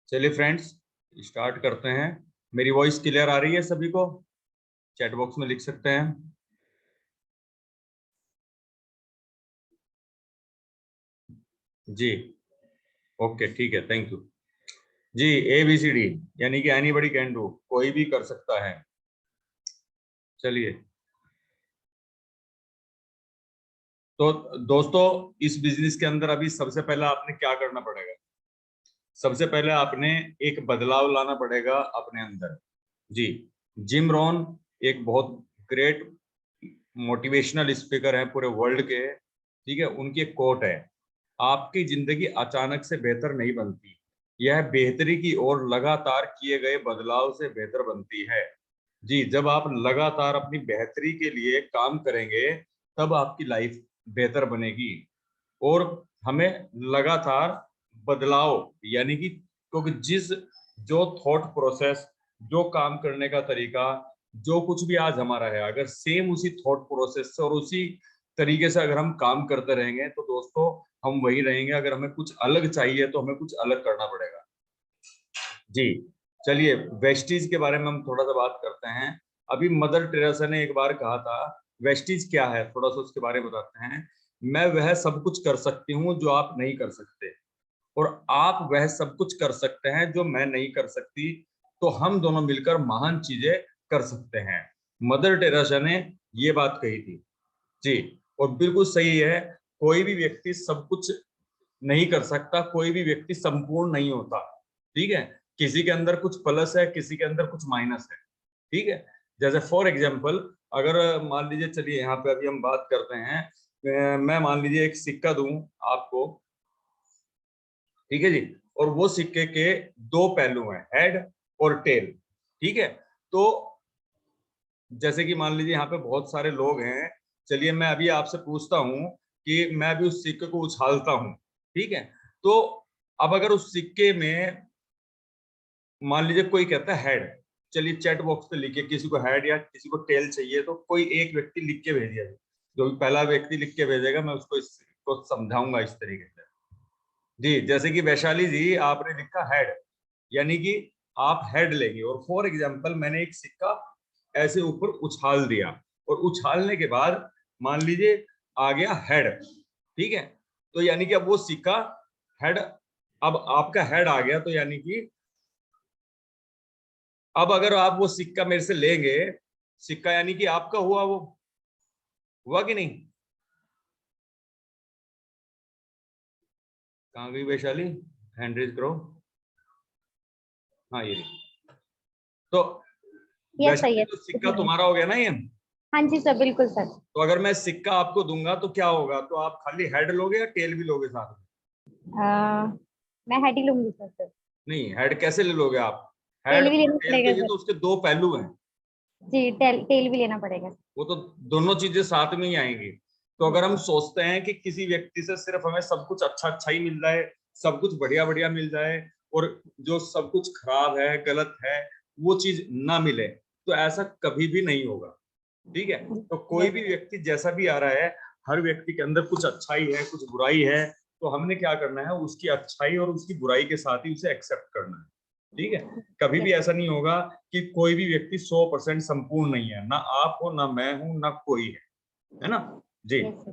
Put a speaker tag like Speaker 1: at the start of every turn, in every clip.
Speaker 1: चलिए friends, start करते हैं। मेरी वॉइस क्लियर आ रही है सभी को? चैट बॉक्स में लिख सकते हैं। जी, ओके, ठीक है, थैंक यू जी। ABCD यानी कि एनीबॉडी कैन डू, कोई भी कर सकता है। चलिए, तो दोस्तों, इस बिजनेस के अंदर अभी सबसे पहले आपने क्या करना पड़ेगा? सबसे पहले आपने एक बदलाव लाना पड़ेगा अपने अंदर। जी, जिम रोहन एक बहुत ग्रेट मोटिवेशनल स्पीकर है पूरे वर्ल्ड के। ठीक है, उनकी एक कोट है, आपकी जिंदगी अचानक से बेहतर नहीं बनती, यह बेहतरी की ओर लगातार किए गए बदलाव से बेहतर बनती है। जी, जब आप लगातार अपनी बेहतरी के लिए काम करेंगे तब आपकी लाइफ बेहतर बनेगी। और हमें लगातार बदलाव, यानी कि क्योंकि जो थॉट प्रोसेस, जो काम करने का तरीका, जो कुछ भी आज हमारा है, अगर सेम उसी थॉट प्रोसेस से और उसी तरीके से अगर हम काम करते रहेंगे तो दोस्तों हम वही रहेंगे। अगर हमें कुछ अलग चाहिए तो हमें कुछ अलग करना पड़ेगा। जी, चलिए, वेस्टीज के बारे में हम थोड़ा सा बात करते हैं। अभी मदर टेरेसा ने एक बार कहा था, वेस्टीज क्या है थोड़ा सा उसके बारे में बताते हैं। मैं वह सब कुछ कर सकती हूँ जो आप नहीं कर सकते, और आप वह सब कुछ कर सकते हैं जो मैं नहीं कर सकती, तो हम दोनों मिलकर महान चीजें कर सकते हैं। मदर टेरेसा ने ये बात कही थी। जी, और बिल्कुल सही है। कोई भी व्यक्ति सब कुछ नहीं कर सकता, कोई भी व्यक्ति संपूर्ण नहीं होता। ठीक है, किसी के अंदर कुछ प्लस है, किसी के अंदर कुछ माइनस है। ठीक है, जैसे फॉर एग्जाम्पल, अगर मान लीजिए, चलिए यहाँ पे अभी हम बात करते हैं, मैं मान लीजिए एक सिक्का दूं आपको। ठीक है जी, और वो सिक्के के दो पहलू हैं, हेड और टेल। ठीक है, तो जैसे कि मान लीजिए यहाँ पे बहुत सारे लोग हैं। चलिए, मैं अभी आपसे पूछता हूँ कि मैं अभी उस सिक्के को उछालता हूँ। ठीक है, तो अब अगर उस सिक्के में मान लीजिए कोई कहता है हेड, चलिए चैट बॉक्स पे लिखिए किसी को हेड या किसी को टेल चाहिए, तो कोई एक व्यक्ति लिख के भेजिए। जो भी पहला व्यक्ति लिख के भेजेगा मैं उसको इसको समझाऊंगा इस तरीके से। जी, जैसे कि वैशाली जी, आपने लिखा हेड, यानी कि आप हेड लेंगे। और फॉर एग्जाम्पल, मैंने एक सिक्का ऐसे ऊपर उछाल दिया, और उछालने के बाद मान लीजिए आ गया हेड। ठीक है, तो यानी कि अब वो सिक्का हेड, अब आपका हेड आ गया, तो यानी कि अब अगर आप वो सिक्का मेरे से लेंगे, सिक्का यानी कि आपका हुआ, वो हुआ कि नहीं? कहाँ गई वैशाली? हैंड रेज करो। हाँ, ये तो
Speaker 2: यस सर,
Speaker 1: वैशाली,
Speaker 2: यस।
Speaker 1: तो सिक्का तुम्हारा हो गया ना ये।
Speaker 2: हाँ जी सर, बिल्कुल सर।
Speaker 1: तो अगर मैं सिक्का आपको दूंगा तो क्या होगा? तो आप खाली हेड लोगे या टेल भी लोगे साथ में?
Speaker 2: मैं हेड ही लूंगी सर।
Speaker 1: नहीं, हेड कैसे ले लोगे आप? हेड
Speaker 2: टेल भी
Speaker 1: और
Speaker 2: लेना
Speaker 1: टेल तो
Speaker 2: पड़ेगा
Speaker 1: ये
Speaker 2: सर।
Speaker 1: तो उसके दो पहलू हैं।
Speaker 2: जी, टेल भी लेना पड़ेगा।
Speaker 1: वो तो दोनों चीजें साथ में ही आएंगी। तो अगर हम सोचते हैं कि किसी व्यक्ति से सिर्फ हमें सब कुछ अच्छा अच्छा ही मिल जाए, सब कुछ बढ़िया बढ़िया मिल जाए, और जो सब कुछ खराब है, गलत है, वो चीज ना मिले, तो ऐसा कभी भी नहीं होगा। ठीक है, तो कोई
Speaker 2: यस
Speaker 1: भी
Speaker 2: सर।
Speaker 1: व्यक्ति जैसा भी आ रहा है, हर व्यक्ति के अंदर कुछ अच्छाई है, कुछ बुराई है, तो हमने क्या करना है, उसकी अच्छाई और उसकी बुराई के साथ ही उसे एक्सेप्ट करना है। ठीक है, कभी भी
Speaker 2: यस
Speaker 1: ऐसा नहीं होगा कि कोई भी व्यक्ति 100% संपूर्ण नहीं है, ना आप हो, ना मैं हूं, ना कोई है ना? जी,
Speaker 2: यस सर।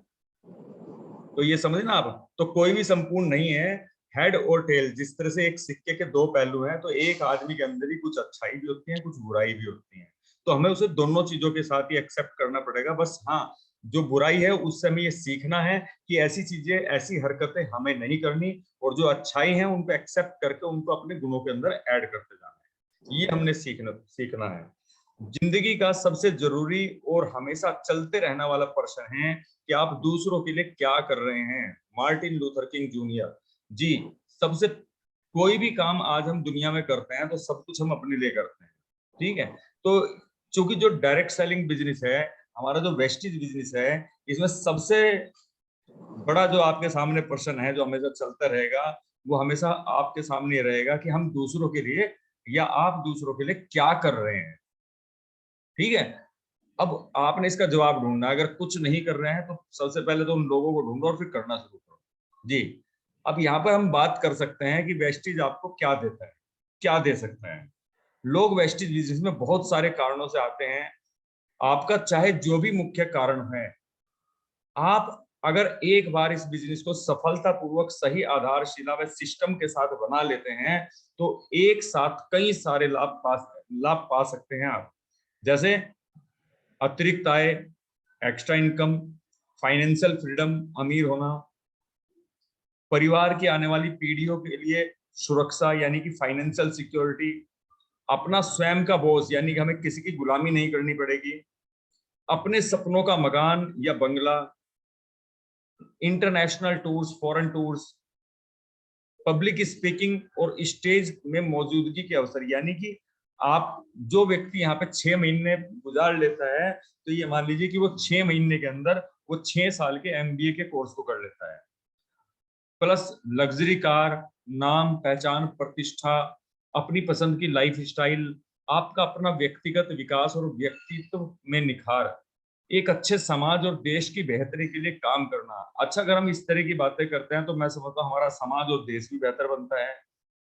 Speaker 1: तो ये समझे ना आप, तो कोई भी संपूर्ण नहीं है। हेड और टेल, जिस तरह से एक सिक्के के दो पहलू हैं, तो एक आदमी के अंदर ही कुछ अच्छाई भी होती है, कुछ बुराई भी होती है। तो हमें उसे दोनों चीजों के साथ ही एक्सेप्ट करना पड़ेगा। बस हाँ, जो बुराई है उससे हमें ये सीखना है कि ऐसी चीजें, ऐसी हरकतें हमें नहीं करनी, और जो अच्छाई है उनको एक्सेप्ट करके उनको अपने गुणों के अंदर ऐड करते जाना है। ये हमने सीखना सीखना है। जिंदगी का सबसे जरूरी और हमेशा चलते रहने वाला प्रश्न है कि आप दूसरों के लिए क्या कर रहे हैं। मार्टिन लूथर किंग जूनियर जी, सबसे कोई भी काम आज हम दुनिया में करते हैं तो सब कुछ हम अपने लिए करते हैं। ठीक है, तो चूंकि जो डायरेक्ट सेलिंग बिजनेस है, हमारा जो वेस्टेज बिजनेस है, इसमें सबसे बड़ा जो आपके सामने प्रश्न है, जो हमेशा चलता रहेगा, वो हमेशा आपके सामने रहेगा कि हम दूसरों के लिए, या आप दूसरों के लिए क्या कर रहे हैं। ठीक है, अब आपने इसका जवाब ढूंढना है। अगर कुछ नहीं कर रहे हैं तो सबसे पहले तो उन लोगों को ढूंढो और फिर करना शुरू करो। जी, अब यहाँ पर हम बात कर सकते हैं कि वेस्टीज आपको क्या देता है। क्या दे सकता है। लोग वेस्टेज बिजनेस में बहुत सारे कारणों से आते हैं। आपका चाहे जो भी मुख्य कारण है, आप अगर एक बार इस बिजनेस को सफलतापूर्वक सही आधारशिला व सिस्टम के साथ बना लेते हैं तो एक साथ कई सारे लाभ पा सकते हैं आप। जैसे अतिरिक्त आय, एक्स्ट्रा इनकम, फाइनेंशियल फ्रीडम, अमीर होना, परिवार की आने वाली पीढ़ियों के लिए सुरक्षा यानी कि फाइनेंशियल सिक्योरिटी, अपना स्वयं का बॉस यानी कि हमें किसी की गुलामी नहीं करनी पड़ेगी, अपने सपनों का मकान या बंगला, international tours, foreign tours, public speaking और स्टेज में मौजूदगी के अवसर। यानी कि आप जो व्यक्ति यहाँ पे 6 महीने गुजार लेता है तो ये मान लीजिए कि वो 6 महीने के अंदर वो 6 साल के MBA के कोर्स को कर लेता है। प्लस लग्जरी कार, नाम, पहचान, प्रतिष्ठा, अपनी पसंद की लाइफ स्टाइल, आपका अपना व्यक्तिगत विकास और व्यक्तित्व में निखार, एक अच्छे समाज और देश की बेहतरी के लिए काम करना। अच्छा, अगर हम इस तरह की बातें करते हैं तो मैं समझता हूँ हमारा समाज और देश भी बेहतर बनता है।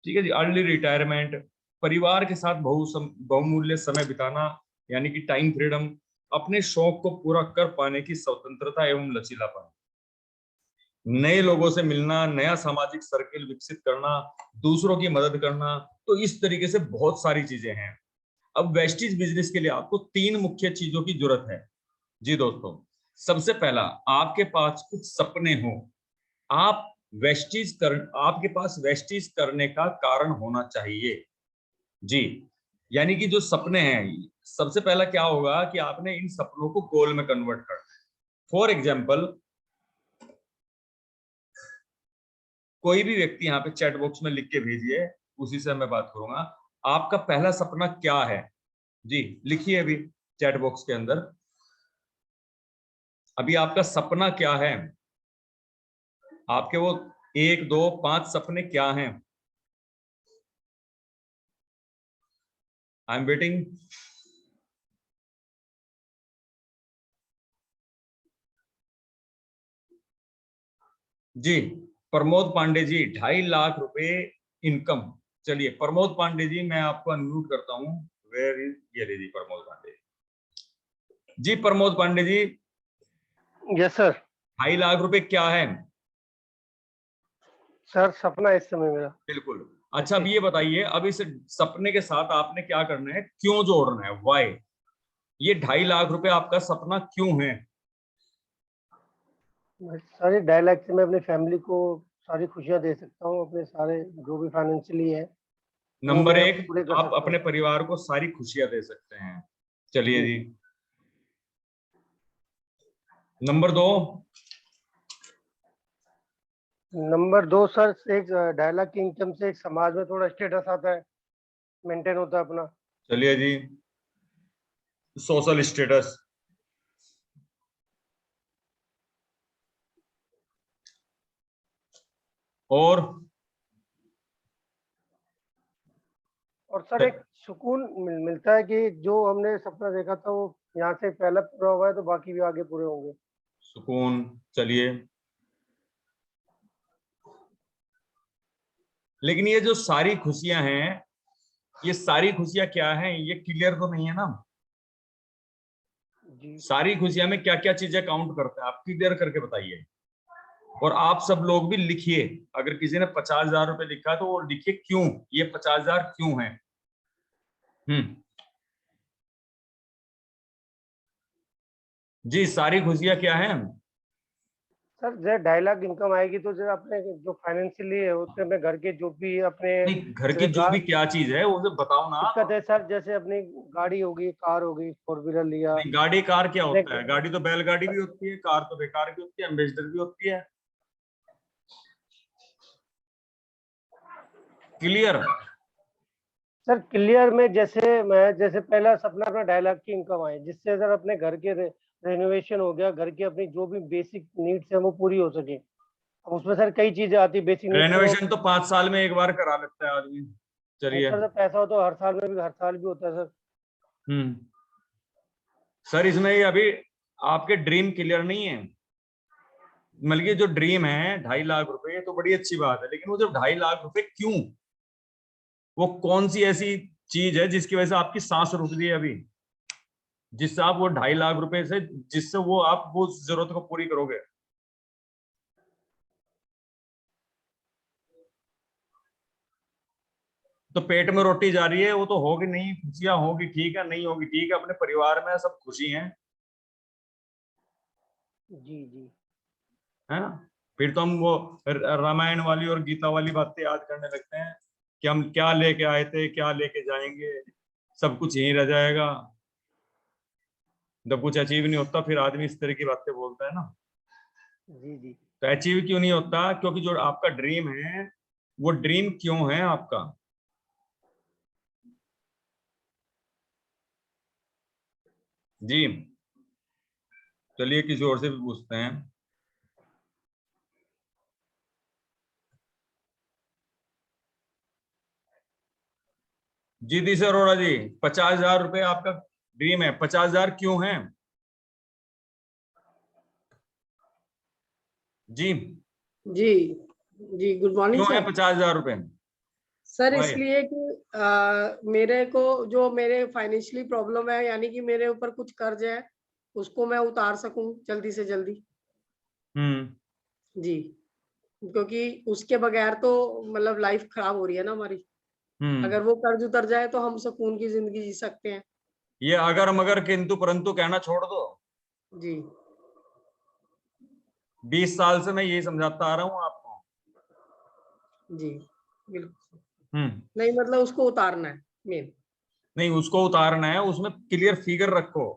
Speaker 1: ठीक है जी। अर्ली रिटायरमेंट, परिवार के साथ बहुमूल्य समय बिताना यानी कि टाइम फ्रीडम, अपने शौक को पूरा कर पाने की स्वतंत्रता एवं लचीलापन, नए लोगों से मिलना, नया सामाजिक सर्किल विकसित करना, दूसरों की मदद करना। तो इस तरीके से बहुत सारी चीजें हैं। अब वेस्टीज बिजनेस के लिए आपको 3 मुख्य चीजों की जरूरत है जी दोस्तों। सबसे पहला, आपके पास कुछ सपने हो। आप आपके पास वेस्टीज करने का कारण होना चाहिए जी। यानी कि जो सपने हैं, सबसे पहला क्या होगा कि आपने इन सपनों को गोल में कन्वर्ट करना है। फॉर एग्जाम्पल, कोई भी व्यक्ति यहाँ पे चैट बॉक्स में लिख के भेजिए, उसी से मैं बात करूंगा। आपका पहला सपना क्या है जी, लिखिए अभी चैट बॉक्स के अंदर। अभी आपका सपना क्या है, आपके वो 1 2 5 सपने क्या हैं। I am waiting. जी, प्रमोद पांडे जी, 2.5 लाख रुपए इनकम। चलिए प्रमोद पांडे जी, मैं आपको अनम्यूट करता हूं। वेयर इज, ये लीजिए प्रमोद पांडे जी। प्रमोद पांडे जी,
Speaker 3: यस सर।
Speaker 1: 2.5 लाख रुपए क्या है?
Speaker 3: सर सपना इस समय मेरा।
Speaker 1: बिल्कुल। अच्छा, अब ये बताइए, अब इस सपने के साथ आपने क्या करना है, क्यों जोड़ना है, वाई? ये 2.5 लाख रुपए आपका सपना क्यों है?
Speaker 3: सारे डायलॉग से मैं अपनी फैमिली को सारी खुशियां दे सकता हूँ, अपने सारे जो भी फाइनेंशियली है वो
Speaker 1: नंबर
Speaker 3: मैं
Speaker 1: 1,
Speaker 3: पूरे कर
Speaker 1: आप
Speaker 3: सकता
Speaker 1: अपने
Speaker 3: हूँ।
Speaker 1: परिवार को सारी खुशियां दे सकते हैं। चलिए जी। नंबर 2,
Speaker 3: नंबर 2 सर, एक डायलॉग की इनकम से एक समाज में थोड़ा स्टेटस आता है, मेंटेन होता है अपना।
Speaker 1: चलिए जी, सोशल स्टेटस। और
Speaker 3: सर एक सुकून मिलता है कि जो हमने सपना देखा था वो यहाँ से पहले पूरा हुआ है तो बाकी भी आगे पूरे होंगे।
Speaker 1: सुकून। चलिए, लेकिन ये जो सारी खुशियां हैं, ये सारी खुशियां क्या हैं, ये क्लियर तो नहीं है ना।
Speaker 3: जी
Speaker 1: सारी खुशियां में क्या क्या चीजें काउंट करते हैं, आप क्लियर करके बताइए। और आप सब लोग भी लिखिए, अगर किसी ने 50,000 रुपए लिखा है तो वो लिखिए क्यों, ये 50,000 क्यों है। जी, सारी खुशियां क्या है?
Speaker 3: सर, जब डायलॉग इनकम आएगी तो जब अपने जो फाइनेंशियली है उससे अपने घर के जो भी अपने
Speaker 1: नहीं, घर की
Speaker 3: जैसे
Speaker 1: जो भी क्या चीज है वो तो बताओ ना आप।
Speaker 3: दिक्कत है सर, जैसे अपनी गाड़ी होगी, कार होगी, 4 व्हीलर लिया।
Speaker 1: नहीं, गाड़ी कार क्या
Speaker 3: अपने
Speaker 1: होता है? गाड़ी तो बैलगाड़ी भी होती है, कार तो बेकार भी होती है, एम्बेसडर भी होती है। क्लियर?
Speaker 3: सर क्लियर में जैसे पहला सपना अपना डायलॉग की इनकम आए, जिससे अगर अपने घर के रेनोवेशन हो गया, घर की अपनी जो भी बेसिक नीड्स है वो पूरी हो सके। अब उसमें सर कई चीजें आती है बेसिक नीड्स में।
Speaker 1: रेनोवेशन तो 5 साल में एक बार करा लेता है आदमी। चलिए।
Speaker 3: सर जब पैसा हो तो हर साल भी होता है सर।
Speaker 1: सर, इसमें ये अभी आपके ड्रीम क्लियर नहीं है। मतलब कि जो ड्रीम है 2.5 लाख रुपए, तो बड़ी अच्छी बात है, लेकिन वो जो 2.5 लाख रुपए क्यों, वो कौन सी ऐसी चीज है जिसकी वजह से आपकी सांस रुक रही है अभी, जिससे आप वो 2.5 लाख रुपए से, जिससे वो आप वो जरूरत को पूरी करोगे? तो पेट में रोटी जा रही है, वो तो होगी नहीं, खुशियां होगी ठीक है, नहीं होगी ठीक है, अपने परिवार में सब खुशी हैं,
Speaker 3: जी जी
Speaker 1: है ना? फिर तो हम वो रामायण वाली और गीता वाली बातें याद करने लगते हैं कि हम क्या लेके आए थे, क्या लेके जाएंगे, सब कुछ यहीं रह जाएगा। जब कुछ अचीव नहीं होता फिर आदमी इस तरह की बातें बोलता है ना।
Speaker 3: जी जी
Speaker 1: तो अचीव क्यों नहीं होता? क्योंकि जो आपका ड्रीम है, वो ड्रीम क्यों है आपका? जी, चलिए किसी और से भी पूछते हैं। जी दी से अरोड़ा जी, 50,000 रुपए आपका ड्रीम है, 50,000 क्यों है? जी,
Speaker 4: जी जी, गुड मॉर्निंग
Speaker 1: क्यों है
Speaker 4: सर।
Speaker 1: 50,000 रुपए?
Speaker 4: Sir
Speaker 1: why?
Speaker 4: इसलिए कि मेरे को जो मेरे फाइनेंशियली प्रॉब्लम है, यानी कि मेरे ऊपर कुछ कर्ज है, उसको मैं उतार सकूं जल्दी से जल्दी। जी, क्योंकि उसके बगैर तो मतलब लाइफ खराब हो रही है ना हमारी। अगर वो कर्ज उतर जाए तो हम सुकून की जिंदगी जी सकते हैं।
Speaker 1: ये अगर मगर किंतु परंतु कहना छोड़ दो।
Speaker 4: जी
Speaker 1: 20 साल से मैं यही समझाता आ रहा हूँ आपको।
Speaker 4: जी बिल्कुल।
Speaker 1: हम्म
Speaker 4: नहीं मतलब उसको उतारना है मेन।
Speaker 1: नहीं, उसको उतारना है, उसमें क्लियर फिगर रखो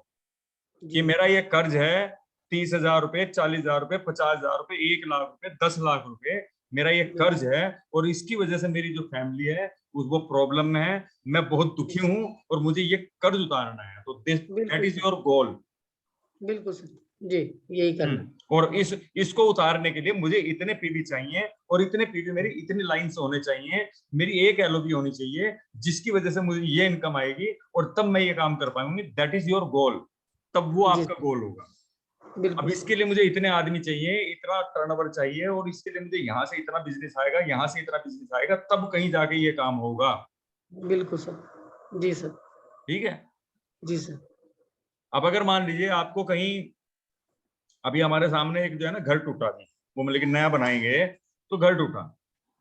Speaker 1: कि
Speaker 4: जी
Speaker 1: मेरा ये कर्ज है 30,000 रुपए, 40,000 रुपए, 50,000 रुपए, 1 लाख रुपए, 10 लाख रुपए, मेरा ये
Speaker 4: बिल्कुल।
Speaker 1: कर्ज है। और इसकी वजह से मेरी जो फैमिली है वो प्रॉब्लम में है, मैं बहुत दुखी हूँ और मुझे ये कर्ज उतारना है। तो दैट
Speaker 4: बिल्कुल
Speaker 1: इज
Speaker 4: सर,
Speaker 1: योर गोल।
Speaker 4: बिल्कुल सर। जी यही करना है।
Speaker 1: और इसको उतारने के लिए मुझे इतने पीवी चाहिए, और इतने पीवी मेरी इतनी लाइन से होने चाहिए, मेरी एक एलओबी होनी चाहिए, जिसकी वजह से मुझे ये इनकम आएगी और तब मैं ये काम कर पाऊंगी। दैट इज योर गोल, तब वो
Speaker 4: जी
Speaker 1: आपका गोल होगा। अब
Speaker 4: बिल्कुल
Speaker 1: इसके लिए मुझे इतने आदमी चाहिए, इतना टर्नओवर चाहिए, और इसके लिए मुझे यहाँ से इतना बिजनेस आएगा, यहाँ से इतना बिजनेस आएगा, तब कहीं जाके ये काम होगा।
Speaker 4: बिल्कुल सर। जी सर।
Speaker 1: ठीक है।
Speaker 4: जी सर।
Speaker 1: अब अगर मान लीजिए आपको कहीं, अभी हमारे सामने एक जो है ना घर टूटा थी, वो लेकिन नया बनाएंगे तो घर टूटा,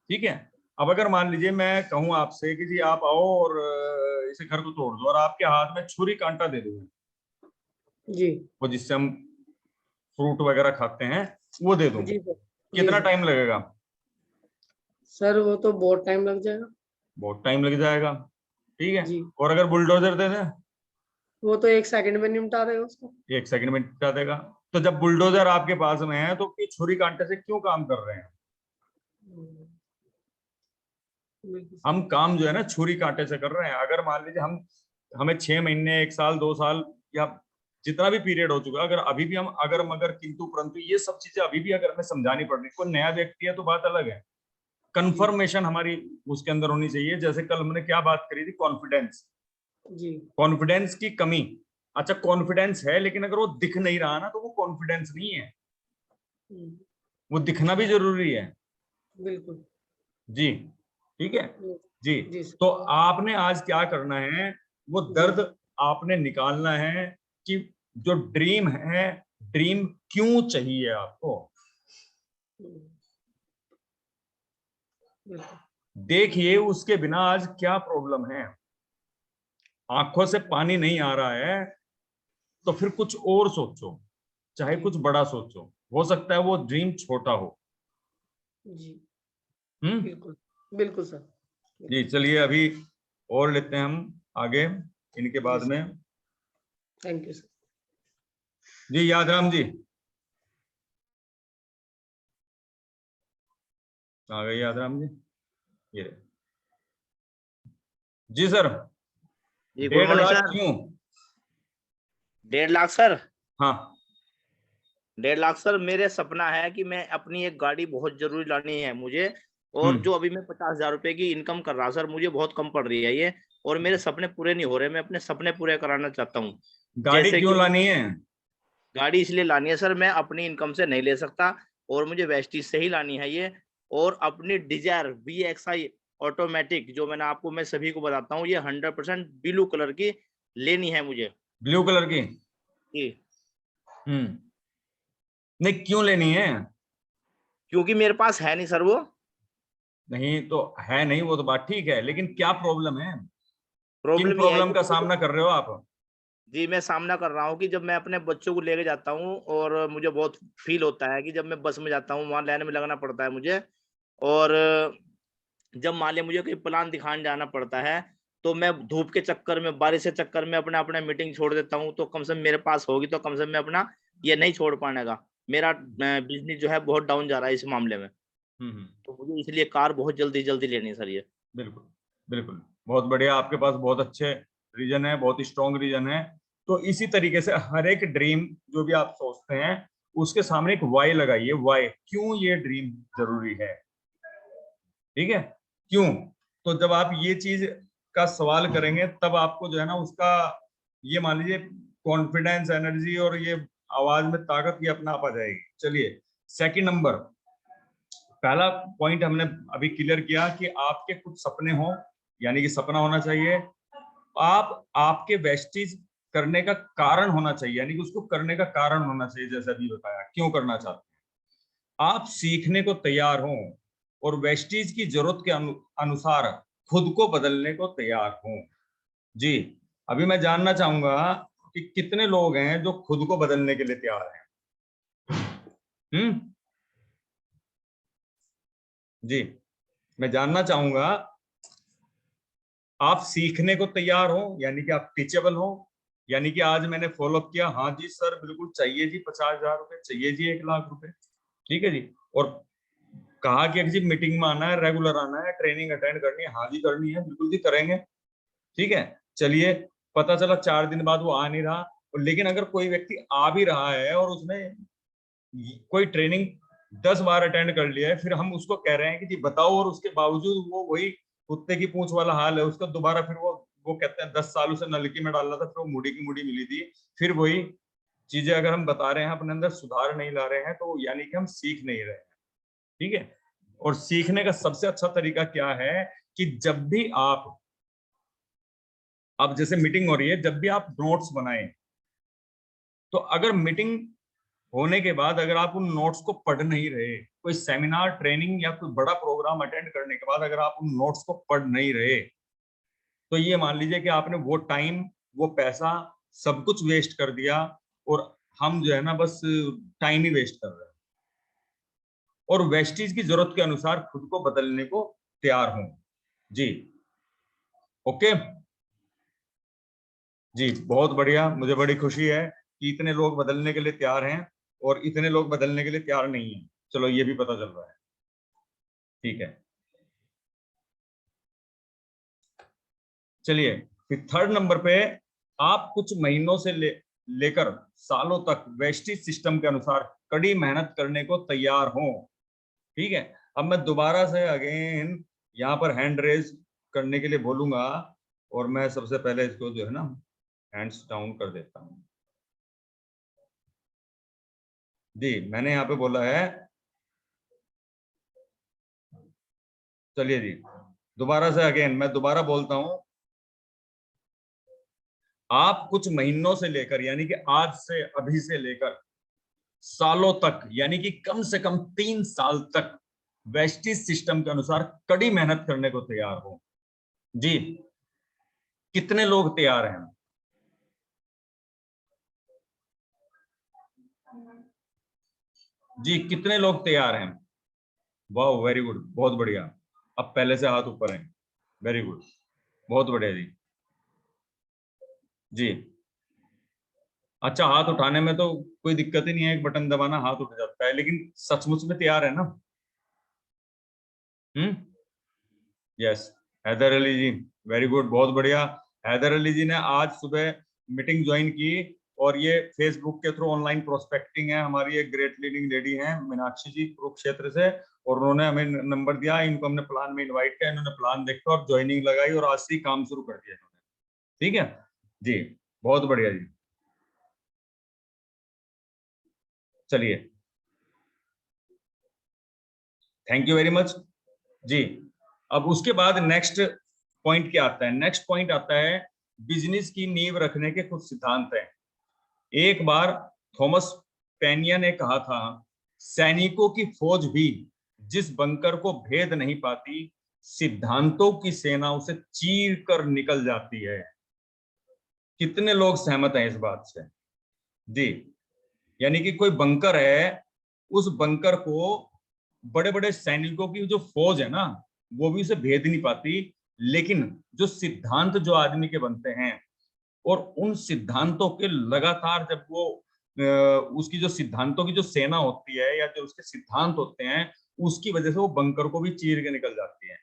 Speaker 1: ठीक है। अब अगर मान लीजिए मैं कहूँ आपसे कि जी आप आओ और इसे घर को तोड़ दो, और आपके हाथ में छुरी कांटा दे दूंगा,
Speaker 4: जी
Speaker 1: वो जिससे हम फ्रूट वगैरह खाते हैं, वो दे दूं,
Speaker 4: जी सर। जी
Speaker 1: कितना
Speaker 4: सर।
Speaker 1: टाइम लगेगा?
Speaker 4: सर वो तो बहुत टाइम लग जाएगा।
Speaker 1: बहुत टाइम लग जाएगा, ठीक है।
Speaker 4: जी
Speaker 1: और अगर बुलडोजर दे दें?
Speaker 4: वो तो 1 सेकंड में निपटा देगा उसको।
Speaker 1: 1 सेकंड में निपटा देगा। तो जब बुलडोजर आपके पास में है तो ये छुरी कांटे से क्यों काम कर रहे हैं?
Speaker 4: बिल्कुल सर।
Speaker 1: हम काम जो है ना छुरी कांटे से कर रहे हैं। अगर मान लीजिए हम, हमें 6 महीने, 1 साल, 2 साल, या जितना भी पीरियड हो चुका, अगर अभी भी हम अगर मगर किंतु परंतु ये सब चीजें अभी भी अगर हमें समझानी पड़ रही, कोई नया व्यक्ति है तो बात अलग है, कंफर्मेशन हमारी उसके अंदर होनी चाहिए। जैसे कल हमने क्या बात करी थी, कॉन्फिडेंस,
Speaker 4: जी
Speaker 1: कॉन्फिडेंस की कमी। अच्छा, कॉन्फिडेंस है लेकिन अगर वो दिख नहीं रहा ना, तो वो कॉन्फिडेंस नहीं है, वो दिखना भी जरूरी है।
Speaker 4: बिल्कुल।
Speaker 1: जी, ठीक है। जी,
Speaker 4: जी सर।
Speaker 1: तो आपने आज क्या करना है, वो दर्द आपने निकालना है कि जो ड्रीम है, ड्रीम क्यों चाहिए आपको।
Speaker 4: बिल्कुल।
Speaker 1: देखिए उसके बिना आज क्या प्रॉब्लम है। आंखों से पानी नहीं आ रहा है तो फिर कुछ और सोचो, चाहे कुछ बड़ा सोचो, हो सकता है वो ड्रीम छोटा हो।
Speaker 4: जी
Speaker 1: हम्म
Speaker 4: बिल्कुल। बिल्कुल सर।
Speaker 1: जी, चलिए अभी और लेते हैं हम आगे, इनके
Speaker 4: जी
Speaker 1: बाद
Speaker 4: सर।
Speaker 1: में।
Speaker 4: Thank you sir.
Speaker 1: जी यादराम जी आ गए, यादराम जी ये रहे। जी सर,
Speaker 5: जी गुड
Speaker 1: 1.5
Speaker 5: मॉर्निंग
Speaker 1: लाख
Speaker 5: सर।
Speaker 1: क्यों?
Speaker 5: 1.5 लाख सर।
Speaker 1: हाँ,
Speaker 5: 1.5 लाख सर, मेरे सपना है कि मैं अपनी एक गाड़ी बहुत जरूरी लानी है मुझे। और जो अभी मैं 50,000 रुपए की इनकम कर रहा सर, मुझे बहुत कम पड़ रही है ये, और मेरे सपने पूरे नहीं हो रहे। मैं अपने सपने पूरे कराना चाहता हूँ।
Speaker 1: गाड़ी
Speaker 5: जैसे
Speaker 1: क्यों
Speaker 5: कि
Speaker 1: लानी है?
Speaker 5: गाड़ी इसलिए लानी है सर, मैं अपनी इनकम से नहीं ले सकता, और मुझे वेस्टीज से ही लानी है ये। और अपनी डिजायर VXI ऑटोमेटिक, जो मैंने आपको, मैं सभी को बताता हूँ, ये 100% ब्लू कलर की लेनी है मुझे।
Speaker 1: ब्लू कलर की?
Speaker 5: जी,
Speaker 1: नहीं, क्यों लेनी है?
Speaker 5: क्योंकि मेरे पास है नहीं सर वो।
Speaker 1: नहीं तो है नहीं, वो तो बात ठीक है, लेकिन क्या प्रॉब्लम है? किन
Speaker 5: प्रॉब्लम ये है
Speaker 1: प्रॉब्लम
Speaker 5: कि
Speaker 1: का सामना कर रहे हो आप?
Speaker 5: जी, मैं सामना कर रहा हूँ कि जब मैं अपने बच्चों को लेके जाता हूँ और मुझे बहुत फील होता है कि जब मैं बस में जाता हूँ, वहाँ लाइन में लगना पड़ता है मुझे। और जब मान लिया मुझे कोई प्लान दिखाने जाना पड़ता है, तो मैं धूप के चक्कर में, बारिश के चक्कर में अपना मीटिंग छोड़ देता हूँ। तो कम से कम मेरे पास होगी तो कम से कम मैं अपना ये नहीं छोड़ पाने का। मेरा बिज़नेस जो है बहुत डाउन जा रहा है इस मामले में। तो मुझे इसलिए कार बहुत जल्दी-जल्दी लेनी है सर ये।
Speaker 1: बिल्कुल, बिल्कुल, बहुत बढ़िया। आपके पास बहुत अच्छे रीजन है, बहुत ही स्ट्रॉन्ग रीजन है। तो इसी तरीके से हर एक ड्रीम जो भी आप सोचते हैं, उसके सामने एक वाई लगाइए। वाई, क्यों ये ड्रीम जरूरी है? ठीक है, क्यों? तो जब आप ये चीज का सवाल करेंगे, तब आपको जो है ना उसका, ये मान लीजिए, कॉन्फिडेंस, एनर्जी और ये आवाज में ताकत ये अपना आप आ जाएगी। चलिए, सेकंड नंबर, पहला पॉइंट हमने अभी क्लियर किया कि आपके कुछ सपने हो, यानी कि सपना होना चाहिए। आप आपके वेस्टेज करने का कारण होना चाहिए, यानी कि उसको करने का कारण होना चाहिए। जैसे अभी बताया, क्यों करना चाहते हैं आप, सीखने को तैयार हो और वेस्टेज की जरूरत के अनुसार खुद को बदलने को तैयार हो। जी, अभी मैं जानना चाहूंगा कि कितने लोग हैं जो खुद को बदलने के लिए तैयार हैं। जी, मैं जानना चाहूंगा, आप सीखने को तैयार हो, यानी कि आप टीचेबल हो, यानी कि आज मैंने फॉलो अप किया, हाँ जी सर बिल्कुल चाहिए जी 50,000 रुपए, चाहिए जी 1,00,000 रुपए, ठीक है जी। और कहा कि जी मीटिंग में आना है, रेगुलर आना है, ट्रेनिंग अटेंड करनी है, हाँ जी करनी है, बिल्कुल जी करेंगे, ठीक है। चलिए, पता चला 4 दिन बाद वो आ नहीं रहा, लेकिन अगर कोई व्यक्ति आ भी रहा है और उसने कोई ट्रेनिंग 10 बार अटेंड कर लिया है, फिर हम उसको कह रहे हैं कि जी बताओ, और उसके बावजूद वो वही कुत्ते की पूंछ वाला हाल है उसका, दोबारा फिर वो कहते हैं 10 साल उसे नलकी में डालना था, फिर वो मुड़ी की मुड़ी मिली थी, फिर वही चीजें अगर हम बता रहे हैं, अपने अंदर सुधार नहीं ला रहे हैं, तो यानी कि हम सीख नहीं रहे हैं, ठीक है। और सीखने का सबसे अच्छा तरीका क्या है कि जब भी आप, अब जैसे मीटिंग हो रही है, जब भी आप नोट्स बनाएं, तो अगर मीटिंग होने के बाद अगर आप उन नोट्स को पढ़ नहीं रहे, कोई सेमिनार, ट्रेनिंग या कोई बड़ा प्रोग्राम अटेंड करने के बाद अगर आप उन नोट्स को पढ़ नहीं रहे, तो ये मान लीजिए कि आपने वो टाइम, वो पैसा, सब कुछ वेस्ट कर दिया, और हम जो है ना बस टाइम ही वेस्ट कर रहे हैं। और वेस्टेज की जरूरत के अनुसार खुद को बदलने को तैयार हों। जी, ओके जी, बहुत बढ़िया। मुझे बड़ी खुशी है कि इतने लोग बदलने के लिए तैयार हैं और इतने लोग बदलने के लिए तैयार नहीं हैं। चलो, ये भी पता चल रहा है, ठीक है। चलिए, फिर थर्ड नंबर पे, आप कुछ महीनों से लेकर सालों तक वेस्टेज सिस्टम के अनुसार कड़ी मेहनत करने को तैयार हो, ठीक है। अब मैं दोबारा से अगेन यहाँ पर हैंड रेज करने के लिए बोलूंगा, और मैं सबसे पहले इसको जो है ना हैंड्स डाउन कर देता हूँ। जी, मैंने यहाँ पे बोला है, चलिए जी, दोबारा से अगेन मैं दोबारा बोलता हूँ, आप कुछ महीनों से लेकर, यानी कि आज से, अभी से लेकर सालों तक, यानी कि कम से कम 3 साल तक वेस्टेज सिस्टम के अनुसार कड़ी मेहनत करने को तैयार हो। जी, कितने लोग तैयार हैं? जी, कितने लोग तैयार हैं? वाह, वेरी गुड, बहुत बढ़िया। अब पहले से हाथ ऊपर हैं, वेरी गुड, बहुत बढ़िया जी। जी, अच्छा, हाथ उठाने में तो कोई दिक्कत ही नहीं है, एक बटन दबाना हाथ उठ जाता है, लेकिन सचमुच में तैयार है ना? यस, हैदर अली जी, वेरी गुड, बहुत बढ़िया। हैदर अली जी ने आज सुबह मीटिंग ज्वाइन की, और ये फेसबुक के थ्रू ऑनलाइन प्रोस्पेक्टिंग है। हमारी एक ग्रेट लीडिंग लेडी है मीनाक्षी जी, कुरुक्षेत्र से, और उन्होंने हमें नंबर दिया, इनको हमने प्लान में इनवाइट किया, इन्होंने प्लान देखा और ज्वाइनिंग लगाई, और आज से ही काम शुरू कर दिया इन्होंने, ठीक है जी, बहुत बढ़िया जी। चलिए, थैंक यू वेरी मच जी। अब उसके बाद नेक्स्ट पॉइंट क्या आता है? नेक्स्ट पॉइंट आता है बिजनेस की नींव रखने के कुछ सिद्धांत हैं। एक बार थॉमस पेनिया ने कहा था, सैनिकों की फौज भी जिस बंकर को भेद नहीं पाती, सिद्धांतों की सेना उसे चीर कर निकल जाती है। कितने लोग सहमत हैं इस बात से? जी, यानी कि कोई बंकर है, उस बंकर को बड़े बड़े सैनिकों की जो फौज है ना, वो भी उसे भेद नहीं पाती, लेकिन जो सिद्धांत जो आदमी के बनते हैं और उन सिद्धांतों के लगातार जब वो उसकी जो सिद्धांतों की जो सेना होती है या जो उसके सिद्धांत होते हैं, उसकी वजह से वो बंकर को भी चीर के निकल जाती है।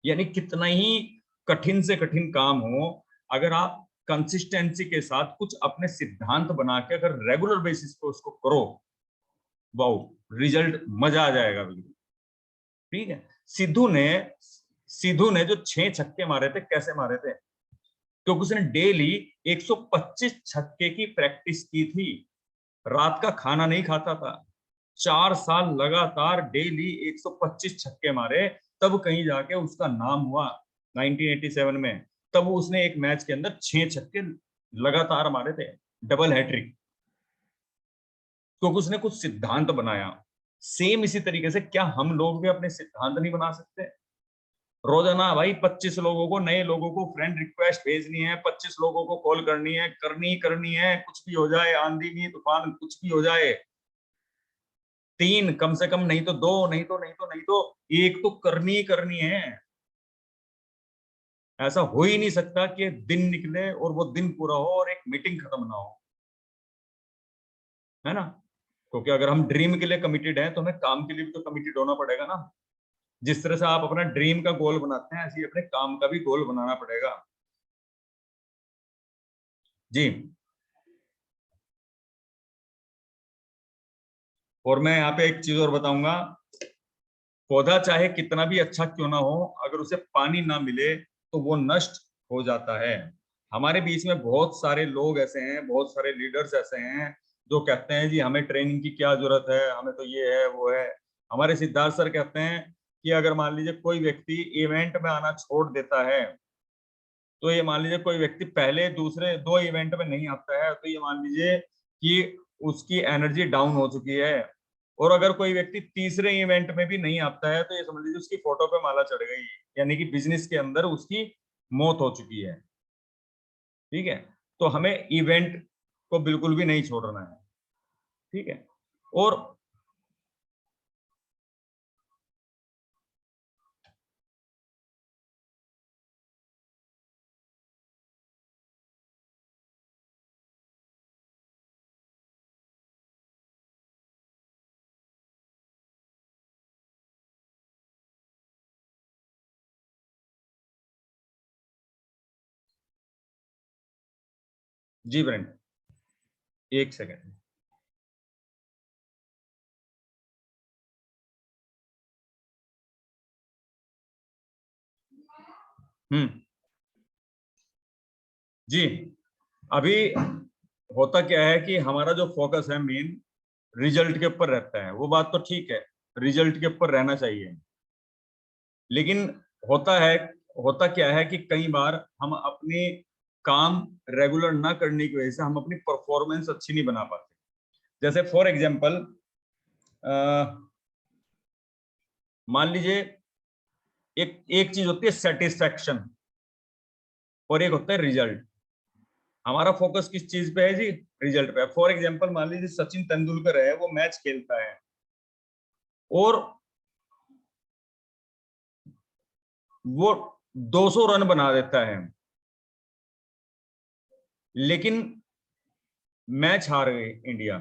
Speaker 1: यानी कितना ही कठिन से कठिन काम हो, अगर आप कंसिस्टेंसी के साथ कुछ अपने सिद्धांत बना के अगर रेगुलर बेसिस पे उसको करो, वाओ, रिजल्ट मजा आ जाएगा बिल्कुल। ठीक है, सिद्धू ने जो 6 छक्के मारे थे, कैसे मारे थे? क्योंकि उसने डेली 125 छक्के की प्रैक्टिस की थी, रात का खाना नहीं खाता था, 4 साल लगातार डेली 125 छक्के मारे, तब कहीं जाके उसका नाम हुआ 1987 में। तब उसने एक मैच के अंदर 6 छक्के लगातार मारे थे, डबल हैट्रिक, क्योंकि उसने कुछ सिद्धांत बनाया। सेम इसी तरीके से क्या हम लोग भी अपने सिद्धांत नहीं बना सकते? रोजाना भाई 25 लोगों को, नए लोगों को फ्रेंड रिक्वेस्ट भेजनी है, 25 लोगों को कॉल करनी है, करनी है, कुछ भी हो जाए, आंधी भी तूफान कुछ भी हो जाए, 3 कम से कम, नहीं तो 2, नहीं तो 1 तो करनी है। ऐसा हो ही नहीं सकता कि दिन निकले और वो दिन पूरा हो और एक मीटिंग खत्म ना हो, है ना? क्योंकि अगर हम ड्रीम के लिए कमिटेड हैं तो हमें काम के लिए भी तो कमिटेड होना पड़ेगा ना। जिस तरह से आप अपना ड्रीम का गोल बनाते हैं, ऐसे ही अपने काम का भी गोल बनाना पड़ेगा। जी, और मैं यहाँ पे एक चीज और बताऊंगा, पौधा चाहे कितना भी अच्छा क्यों ना हो, अगर उसे पानी ना मिले तो वो नष्ट हो जाता है। हमारे बीच में बहुत सारे लोग ऐसे हैं, बहुत सारे लीडर्स ऐसे हैं जो कहते हैं जी हमें ट्रेनिंग की क्या जरूरत है, हमें तो ये है वो है। हमारे सिद्धार्थ सर कहते हैं कि अगर मान लीजिए कोई व्यक्ति इवेंट में आना छोड़ देता है, तो ये मान लीजिए कोई व्यक्ति पहले दूसरे 2 इवेंट में नहीं आता है, तो ये मान लीजिए कि उसकी एनर्जी डाउन हो चुकी है। और अगर कोई व्यक्ति तीसरे इवेंट में भी नहीं आता है, तो ये समझ लीजिए उसकी फोटो पे माला चढ़ गई, यानी कि बिजनेस के अंदर उसकी मौत हो चुकी है। ठीक है, तो हमें इवेंट को बिल्कुल भी नहीं छोड़ना है। ठीक है, और जी ब्रेंड, एक सेकेंड। जी, अभी होता क्या है कि हमारा जो फोकस है मेन रिजल्ट के ऊपर रहता है। वो बात तो ठीक है, रिजल्ट के ऊपर रहना चाहिए, लेकिन होता क्या है कि कई बार हम अपने काम रेगुलर ना करने की वजह से हम अपनी परफॉर्मेंस अच्छी नहीं बना पाते। जैसे फॉर एग्जांपल मान लीजिए एक चीज होती है सेटिस्फैक्शन और एक होता है रिजल्ट। हमारा फोकस किस चीज पे है जी? रिजल्ट पे। फॉर एग्जांपल मान लीजिए सचिन तेंदुलकर है, वो मैच खेलता है और वो 200 रन बना देता है, लेकिन मैच हार गई इंडिया।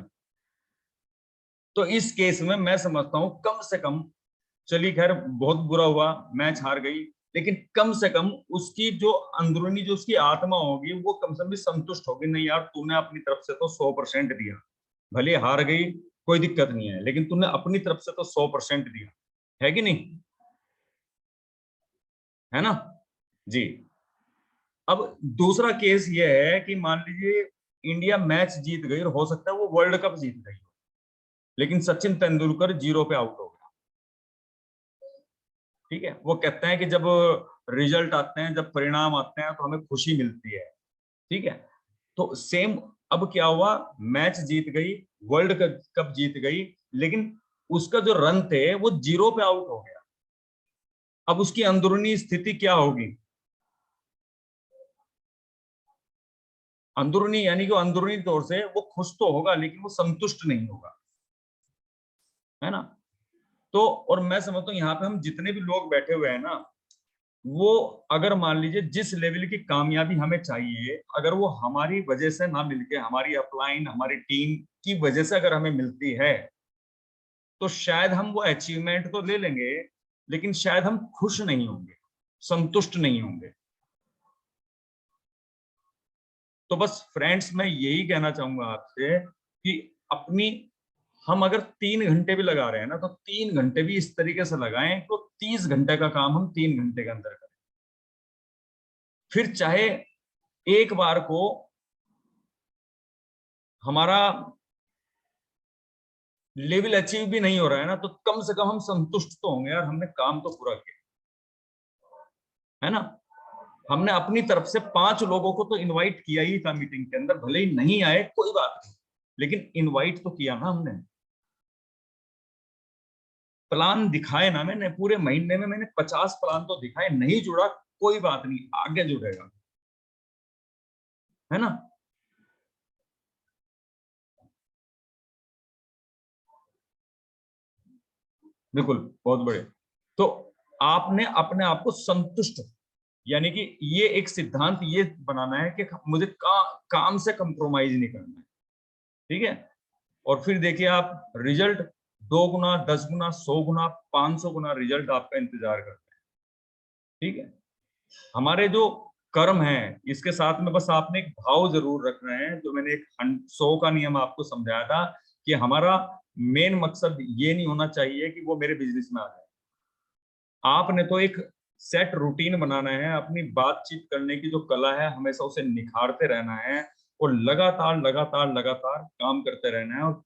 Speaker 1: तो इस केस में मैं समझता हूं कम से कम, चलिए खैर बहुत बुरा हुआ, मैच हार गई, लेकिन कम से कम उसकी जो अंदरूनी जो उसकी आत्मा होगी वो कम से कम भी संतुष्ट होगी, नहीं यार तूने अपनी तरफ से तो 100% दिया, भले हार गई कोई दिक्कत नहीं है, लेकिन तूने अपनी तरफ से तो 100% दिया, है कि नहीं? है ना? जी। अब दूसरा केस ये है कि मान लीजिए इंडिया मैच जीत गई और हो सकता है वो वर्ल्ड कप जीत गई, लेकिन सचिन तेंदुलकर 0 पे आउट हो गया। ठीक है, वो कहते हैं कि जब रिजल्ट आते हैं, जब परिणाम आते हैं तो हमें खुशी मिलती है। ठीक है, तो सेम अब क्या हुआ, मैच जीत गई, वर्ल्ड कप जीत गई, लेकिन उसका जो रन थे वो 0 पे आउट हो गया। अब उसकी अंदरूनी स्थिति क्या होगी, अंदरूनी यानी कि अंदरूनी तौर से वो खुश तो होगा लेकिन वो संतुष्ट नहीं होगा, है ना। तो और मैं समझता हूँ यहाँ पे हम जितने भी लोग बैठे हुए हैं ना, वो अगर मान लीजिए जिस लेवल की कामयाबी हमें चाहिए, अगर वो हमारी वजह से ना मिलके, हमारी अपलाइन, हमारी टीम की वजह से अगर हमें मिलती है, तो शायद हम वो अचीवमेंट तो ले लेंगे, लेकिन शायद हम खुश नहीं होंगे, संतुष्ट नहीं होंगे। तो बस फ्रेंड्स, मैं यही कहना चाहूंगा आपसे कि अपनी, हम अगर 3 घंटे भी लगा रहे हैं ना, तो 3 घंटे भी इस तरीके से लगाएं तो 30 घंटे का काम हम 3 घंटे के अंदर करें। फिर चाहे एक बार को हमारा लेवल अचीव भी नहीं हो रहा है ना, तो कम से कम हम संतुष्ट तो होंगे, यार हमने काम तो पूरा किया, है ना। हमने अपनी तरफ से 5 लोगों को तो इनवाइट किया ही था मीटिंग के अंदर, भले ही नहीं आए कोई बात नहीं, लेकिन इनवाइट तो किया ना हमने। प्लान दिखाए ना मैंने, पूरे महीने में मैंने 50 प्लान तो दिखाए, नहीं जुड़ा कोई बात नहीं, आगे जुड़ेगा, है ना। बिल्कुल, बहुत बढ़िया। तो आपने अपने आप को संतुष्ट, यानी कि ये एक सिद्धांत ये बनाना है कि मुझे काम से कंप्रोमाइज नहीं करना है, ठीक है। और फिर देखिए आप रिजल्ट 2 गुना, 10 गुना, 100 गुना, 500 गुना रिजल्ट आपका इंतजार करते हैं, ठीक है। हमारे जो कर्म है, इसके साथ में बस आपने एक भाव जरूर रखना है, जो मैंने एक 100 का नियम आपको समझाया था, कि हमारा मेन मकसद ये नहीं होना चाहिए कि वो मेरे बिजनेस में आ जाए। आपने तो एक सेट रूटीन बनाना है, अपनी बातचीत करने की जो कला है हमेशा उसे निखारते रहना है, और लगातार लगातार लगातार काम करते रहना है, और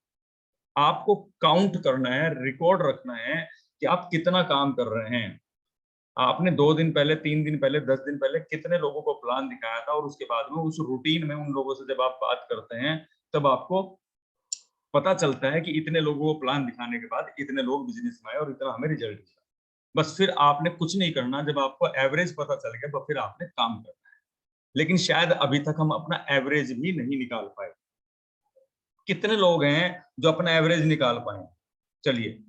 Speaker 1: आपको काउंट करना है, रिकॉर्ड रखना है कि आप कितना काम कर रहे हैं। आपने 2 दिन पहले, 3 दिन पहले, 10 दिन पहले कितने लोगों को प्लान दिखाया था, और उसके बाद में उस रूटीन में उन लोगों से जब आप बात करते हैं, तब आपको पता चलता है कि इतने लोगों को प्लान दिखाने के बाद इतने लोग बिजनेस में आए और इतना हमें रिजल्ट मिला। बस फिर आपने कुछ नहीं करना, जब आपको एवरेज पता चल गया तो फिर आपने काम करना है। लेकिन शायद अभी तक हम अपना एवरेज भी नहीं निकाल पाए। कितने लोग हैं जो अपना एवरेज निकाल पाए? चलिए,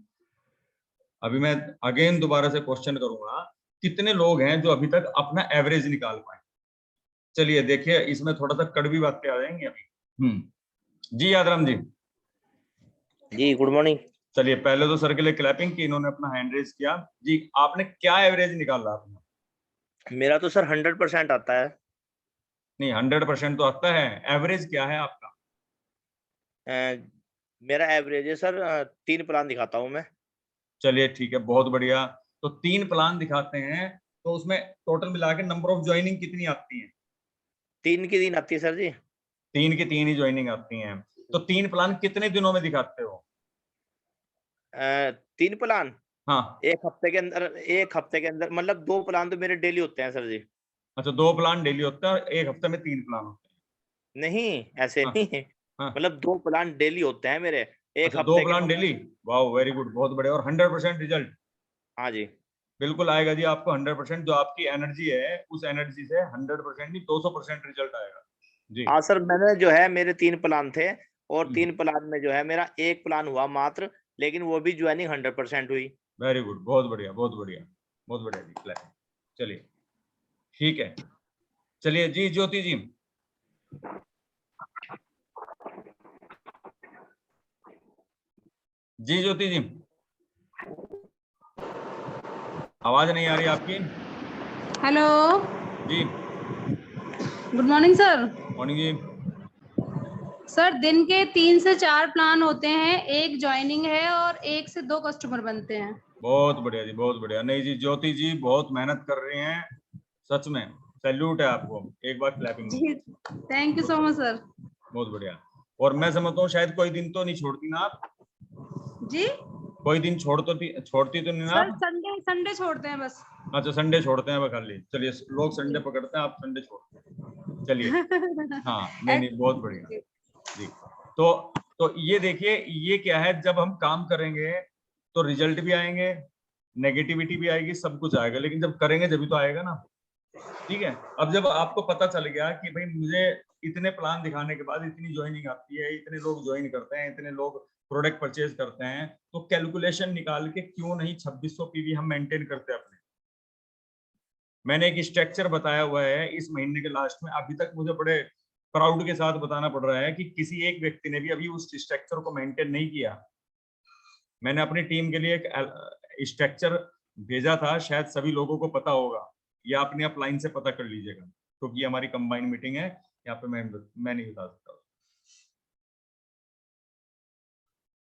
Speaker 1: अभी मैं अगेन दोबारा से क्वेश्चन करूंगा, कितने लोग हैं जो अभी तक अपना एवरेज निकाल पाए? चलिए देखिए, इसमें थोड़ा सा कड़वी बातें आ जाएंगी अभी। जी यादराम जी।
Speaker 5: जी गुड मॉर्निंग।
Speaker 1: चलिए, पहले तो सर के लिए क्लैपिंग कि इन्होंने अपना हैंड रेज किया। जी, आपने क्या एवरेज निकाला अपना?
Speaker 5: मेरा तो सर 100% आता है।
Speaker 1: नहीं, 100% तो आता है, एवरेज क्या है आपका?
Speaker 5: मेरा एवरेज है सर 3 प्लान दिखाता हूँ मैं।
Speaker 1: चलिए ठीक है, बहुत बढ़िया। तो 3 प्लान दिखाते हैं, तो उसमें टोटल मिला के नंबर ऑफ ज्वाइनिंग कितनी आती है?
Speaker 5: 3 की 3 आती है सर जी।
Speaker 1: 3 की 3 ही ज्वाइनिंग आती हैं। तो 3 प्लान कितने दिनों में दिखाते हो?
Speaker 5: 3 प्लान
Speaker 1: हाँ।
Speaker 5: 1 हफ्ते के अंदर मतलब 2 प्लान तो मेरे डेली होते हैं सर जी।
Speaker 1: अच्छा, 2 प्लान डेली होते हैं और 1 हफ्ते में 3 प्लान होते हैं?
Speaker 5: नहीं, ऐसे
Speaker 1: हाँ,
Speaker 5: नहीं है।
Speaker 1: हाँ।
Speaker 5: मतलब 2 प्लान डेली होते हैं मेरे 1
Speaker 1: अच्छा, 2
Speaker 5: हफ्ते के
Speaker 1: प्लान डेली। वाह, वेरी गुड, बहुत बढ़िया। और 100% रिजल्ट?
Speaker 5: हाँ जी।
Speaker 1: बिल्कुल आएगा जी आपको 100%। जो आपकी एनर्जी है, उस एनर्जी से 100% नहीं 200% रिजल्ट आएगा जी।
Speaker 5: हाँ सर, मैंने जो है मेरे 3 प्लान थे और 3 प्लान में जो है मेरा 1 प्लान हुआ मात्र, लेकिन वो भी ज्वाइनिंग 100% हुई।
Speaker 1: वेरी गुड, बहुत बढ़िया, बहुत बढ़िया, बहुत बढ़िया जी। चलिए ठीक है। चलिए जी ज्योति जी। जी ज्योति जी, आवाज नहीं आ रही आपकी।
Speaker 6: हेलो
Speaker 1: जी,
Speaker 6: गुड मॉर्निंग सर।
Speaker 1: मॉर्निंग जी।
Speaker 6: सर दिन के 3 से 4 प्लान होते हैं, 1 ज्वाइनिंग है और 1 से 2 कस्टमर बनते हैं।
Speaker 1: बहुत बढ़िया जी, बहुत बढ़िया। नहीं जी, ज्योति जी बहुत मेहनत कर रहे हैं, सच में सैल्यूट है आपको, एक बार क्लैपिंग।
Speaker 6: जी thank you so much sir.
Speaker 1: बहुत बढ़िया। और मैं समझता हूँ शायद कोई दिन तो नहीं छोड़ती ना आप?
Speaker 6: जी
Speaker 1: कोई दिन छोड़ती तो नहीं ना
Speaker 6: सर
Speaker 1: आप?
Speaker 6: संडे छोड़ते हैं बस।
Speaker 1: अच्छा, संडे छोड़ते हैं खाली। चलिए, लोग संडे पकड़ते हैं, आप संडे छोड़ते हैं। चलिए, हाँ, नहीं, बहुत बढ़िया जी। तो ये देखिए, ये क्या है, जब हम काम करेंगे तो रिजल्ट भी आएंगे, नेगेटिविटी भी आएगी, सब कुछ आएगा, लेकिन जब करेंगे जब तो आएगा ना। ठीक है, अब जब आपको पता चल गया कि भाई मुझे इतने प्लान दिखाने के बाद इतनी ज्वाइनिंग आती है, इतने लोग ज्वाइन करते हैं, इतने लोग प्रोडक्ट परचेज करते हैं, तो कैलकुलेशन निकाल के क्यों नहीं 2600 पीवी हम मेंटेन करते हैं अपने। मैंने एक स्ट्रक्चर बताया हुआ है इस महीने के लास्ट में, अभी तक मुझे बड़े प्राउड के साथ बताना पड़ रहा है कि किसी एक व्यक्ति ने भी अभी उस स्ट्रक्चर को मेंटेन नहीं किया। मैंने अपनी टीम के लिए एक स्ट्रक्चर भेजा था, शायद सभी लोगों को पता होगा, या अपने आप लाइन से पता कर लीजिएगा, क्योंकि हमारी कंबाइन मीटिंग है, यहाँ पे मैं नहीं बता सकता।